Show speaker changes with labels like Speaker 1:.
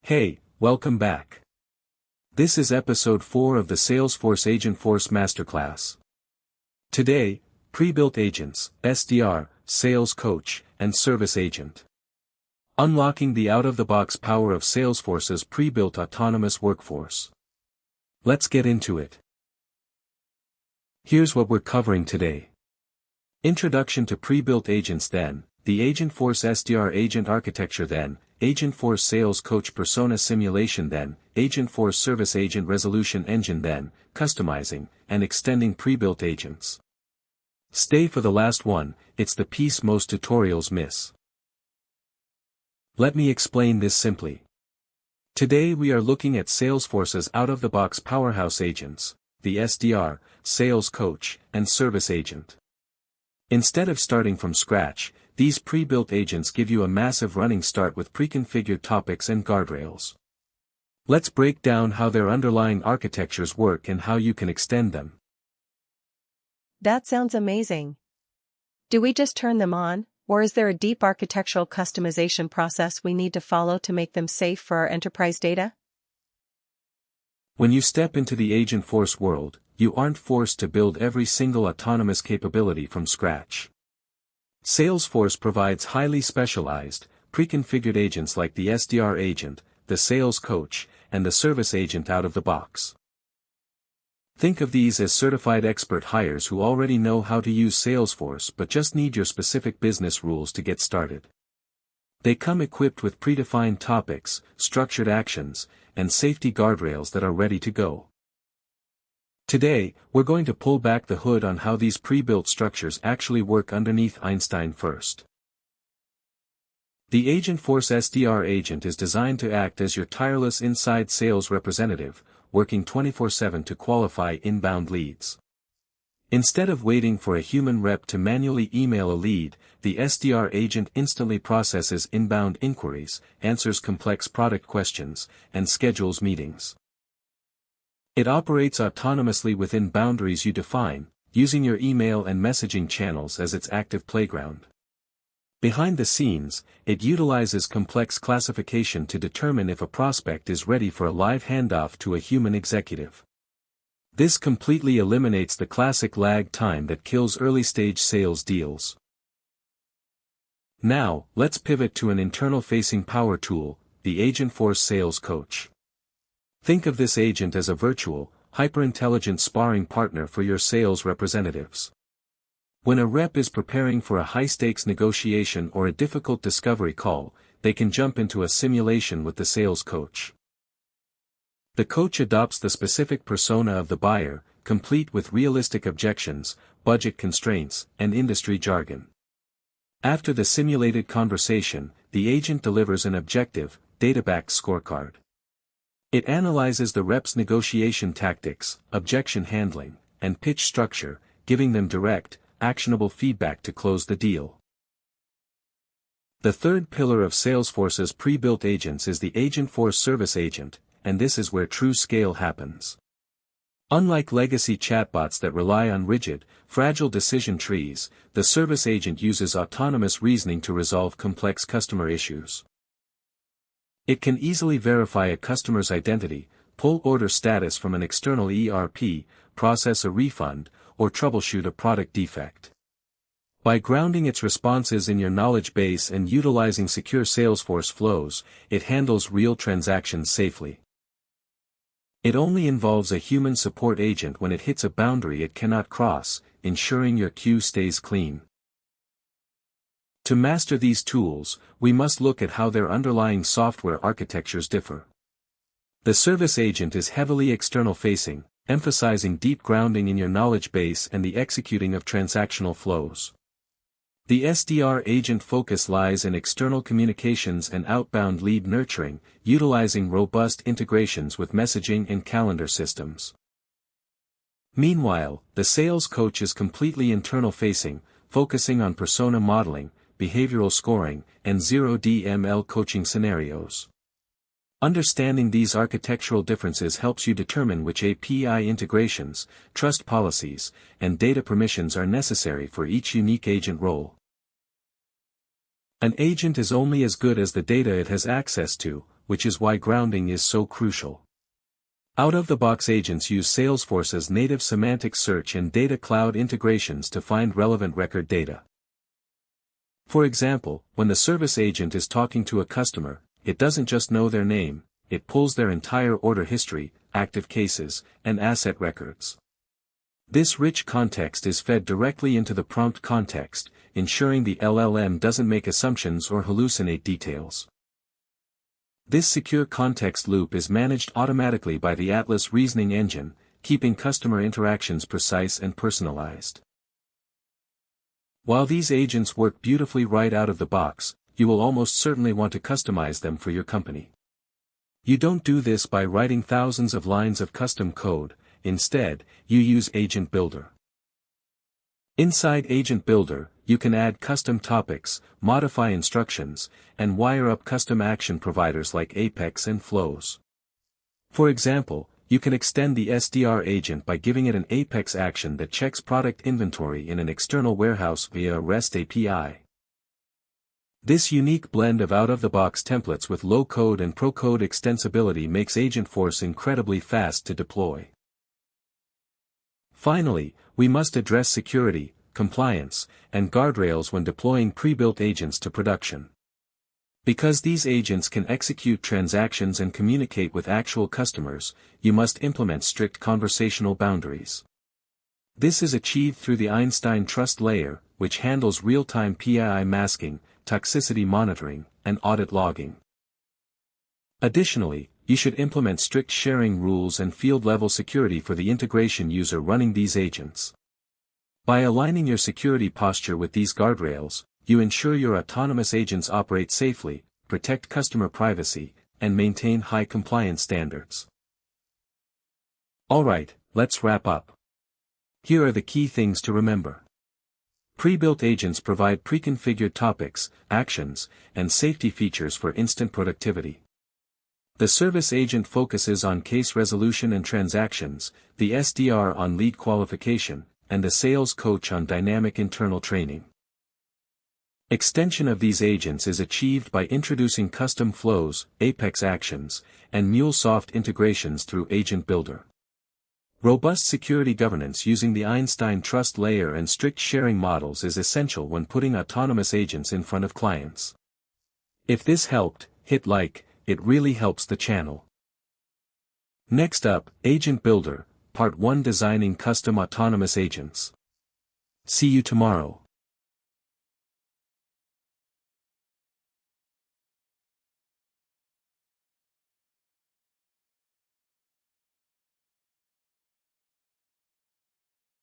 Speaker 1: Hey, welcome back. This is episode 4 of the Salesforce Agentforce Masterclass. Today, pre-built agents, SDR, sales coach, and service agent. Unlocking the out-of-the-box power of Salesforce's pre-built autonomous workforce. Let's get into it. Here's what we're covering today. Introduction to pre-built agents, then, the Agentforce SDR agent architecture, then, Agentforce Sales Coach Persona Simulation, then, Agentforce Service Agent Resolution Engine, then, customizing and extending pre-built agents. Stay for the last one, it's the piece most tutorials miss. Let me explain this simply. Today we are looking at Salesforce's out-of-the-box powerhouse agents, the SDR, Sales Coach, and Service Agent. Instead of starting from scratch, these pre-built agents give you a massive running start with pre-configured topics and guardrails. Let's break down how their underlying architectures work and how you can extend them.
Speaker 2: That sounds amazing. Do we just turn them on, or is there a deep architectural customization process we need to follow to make them safe for our enterprise data?
Speaker 1: When you step into the Agentforce world, you aren't forced to build every single autonomous capability from scratch. Salesforce provides highly specialized, pre-configured agents like the SDR agent, the Sales Coach, and the Service Agent out of the box. Think of these as certified expert hires who already know how to use Salesforce but just need your specific business rules to get started. They come equipped with predefined topics, structured actions, and safety guardrails that are ready to go. Today, we're going to pull back the hood on how these pre-built structures actually work underneath Einstein first. The Agentforce SDR agent is designed to act as your tireless inside sales representative, working 24/7 to qualify inbound leads. Instead of waiting for a human rep to manually email a lead, the SDR agent instantly processes inbound inquiries, answers complex product questions, and schedules meetings. It operates autonomously within boundaries you define, using your email and messaging channels as its active playground. Behind the scenes, it utilizes complex classification to determine if a prospect is ready for a live handoff to a human executive. This completely eliminates the classic lag time that kills early-stage sales deals. Now, let's pivot to an internal-facing power tool, the Agentforce Sales Coach. Think of this agent as a virtual, hyper-intelligent sparring partner for your sales representatives. When a rep is preparing for a high-stakes negotiation or a difficult discovery call, they can jump into a simulation with the sales coach. The coach adopts the specific persona of the buyer, complete with realistic objections, budget constraints, and industry jargon. After the simulated conversation, the agent delivers an objective, data-backed scorecard. It analyzes the rep's negotiation tactics, objection handling, and pitch structure, giving them direct, actionable feedback to close the deal. The third pillar of Salesforce's pre-built agents is the Agentforce Service Agent, and this is where true scale happens. Unlike legacy chatbots that rely on rigid, fragile decision trees, the Service Agent uses autonomous reasoning to resolve complex customer issues. It can easily verify a customer's identity, pull order status from an external ERP, process a refund, or troubleshoot a product defect. By grounding its responses in your knowledge base and utilizing secure Salesforce flows, it handles real transactions safely. It only involves a human support agent when it hits a boundary it cannot cross, ensuring your queue stays clean. To master these tools, we must look at how their underlying software architectures differ. The Service Agent is heavily external-facing, emphasizing deep grounding in your knowledge base and the executing of transactional flows. The SDR agent focus lies in external communications and outbound lead nurturing, utilizing robust integrations with messaging and calendar systems. Meanwhile, the Sales Coach is completely internal-facing, focusing on persona modeling, behavioral scoring, and 0DML coaching scenarios. Understanding these architectural differences helps you determine which API integrations, trust policies, and data permissions are necessary for each unique agent role. An agent is only as good as the data it has access to, which is why grounding is so crucial. Out-of-the-box agents use Salesforce's native semantic search and data cloud integrations to find relevant record data. For example, when the service agent is talking to a customer, it doesn't just know their name, it pulls their entire order history, active cases, and asset records. This rich context is fed directly into the prompt context, ensuring the LLM doesn't make assumptions or hallucinate details. This secure context loop is managed automatically by the Atlas reasoning engine, keeping customer interactions precise and personalized. While these agents work beautifully right out of the box, you will almost certainly want to customize them for your company. You don't do this by writing thousands of lines of custom code, instead, you use Agent Builder. Inside Agent Builder, you can add custom topics, modify instructions, and wire up custom action providers like Apex and Flows. For example, you can extend the SDR agent by giving it an Apex action that checks product inventory in an external warehouse via a REST API. This unique blend of out-of-the-box templates with low-code and pro-code extensibility makes Agentforce incredibly fast to deploy. Finally, we must address security, compliance, and guardrails when deploying pre-built agents to production. Because these agents can execute transactions and communicate with actual customers, you must implement strict conversational boundaries. This is achieved through the Einstein Trust Layer, which handles real-time PII masking, toxicity monitoring, and audit logging. Additionally, you should implement strict sharing rules and field-level security for the integration user running these agents. By aligning your security posture with these guardrails, you ensure your autonomous agents operate safely, protect customer privacy, and maintain high compliance standards. Alright, let's wrap up. Here are the key things to remember. Pre-built agents provide pre-configured topics, actions, and safety features for instant productivity. The service agent focuses on case resolution and transactions, the SDR on lead qualification, and the sales coach on dynamic internal training. Extension of these agents is achieved by introducing custom flows, Apex actions, and MuleSoft integrations through Agent Builder. Robust security governance using the Einstein Trust Layer and strict sharing models is essential when putting autonomous agents in front of clients. If this helped, hit like, it really helps the channel. Next up, Agent Builder, Part 1, Designing Custom Autonomous Agents. See you tomorrow.